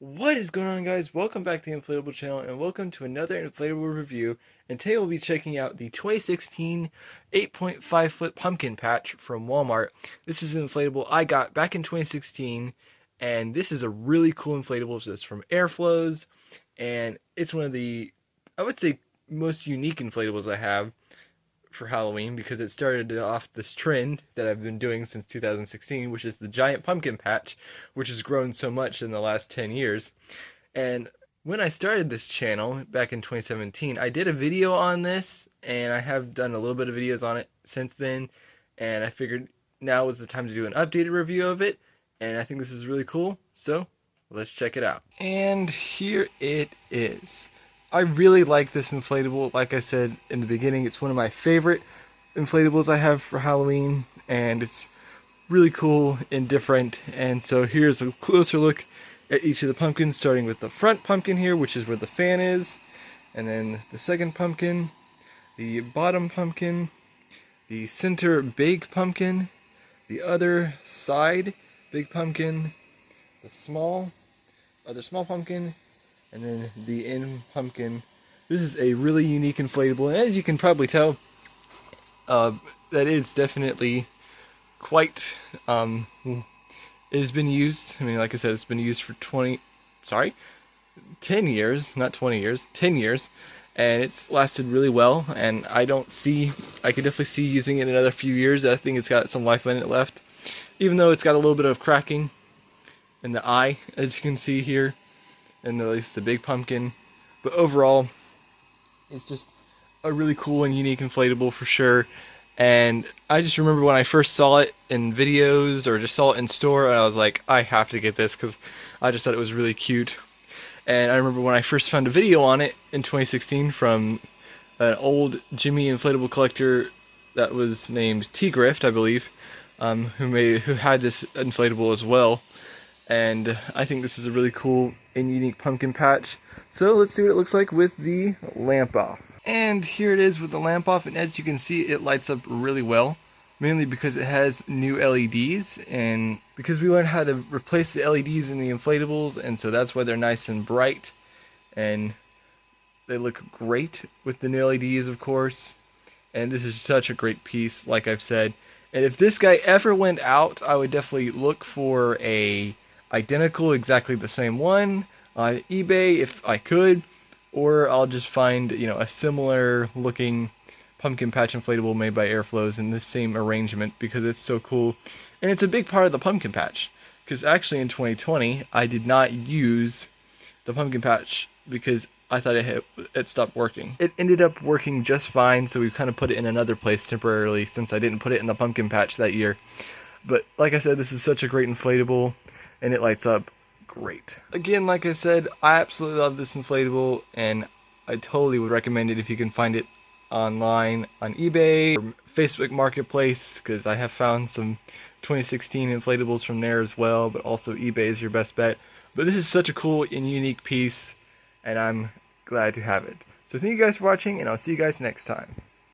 What is going on, guys? Welcome back to the Inflatable channel and welcome to another inflatable review. And today we'll be checking out the 2016 8.5 foot pumpkin patch from Walmart. This is an inflatable I got back in 2016, and this is a really cool inflatable. So it's from Airflowz, and it's one of the, I would say, most unique inflatables I have for Halloween, because it started off this trend that I've been doing since 2016, which is the giant pumpkin patch, which has grown so much in the last 10 years. And when I started this channel back in 2017, I did a video on this, and I have done a little bit of videos on it since then, and I figured now was the time to do an updated review of it, and I think this is really cool, so let's check it out. And here it is. I really like this inflatable. Like I said in the beginning, it's one of my favorite inflatables I have for Halloween, and it's really cool and different. And so here's a closer look at each of the pumpkins, starting with the front pumpkin here, which is where the fan is, and then the second pumpkin, the bottom pumpkin, the center big pumpkin, the other side big pumpkin, the other small pumpkin, and then the end pumpkin. This is a really unique inflatable, and as you can probably tell, that it's definitely quite, it has been used. I mean, like I said, it's been used for 10 years, not 20 years, 10 years, and it's lasted really well, and I could definitely see using it in another few years. I think it's got some life in it left, even though it's got a little bit of cracking in the eye, as you can see here, and at least the big pumpkin. But overall, it's just a really cool and unique inflatable for sure. And I just remember when I first saw it in videos or just saw it in store, I was like, I have to get this because I just thought it was really cute. And I remember when I first found a video on it in 2016 from an old Jimmy inflatable collector that was named T-Grift, I believe, who had this inflatable as well. And I think this is a really cool and unique pumpkin patch. So let's see what it looks like with the lamp off. And here it is with the lamp off, and as you can see, it lights up really well, mainly because it has new LEDs, and because we learned how to replace the LEDs in the inflatables, and so that's why they're nice and bright, and they look great with the new LEDs, of course. And this is such a great piece, like I've said. And if this guy ever went out, I would definitely look for a identical, exactly the same one on eBay if I could, or I'll just find, a similar looking pumpkin patch inflatable made by Airflowz in this same arrangement, because it's so cool. And it's a big part of the pumpkin patch, because actually in 2020 I did not use the pumpkin patch because I thought it stopped working. It ended up working just fine, so we kind of put it in another place temporarily since I didn't put it in the pumpkin patch that year. But like I said, this is such a great inflatable, and it lights up great. Again, like I said, I absolutely love this inflatable, and I totally would recommend it if you can find it online on eBay or Facebook Marketplace, because I have found some 2016 inflatables from there as well, but also eBay is your best bet. But this is such a cool and unique piece, and I'm glad to have it. So thank you guys for watching, and I'll see you guys next time.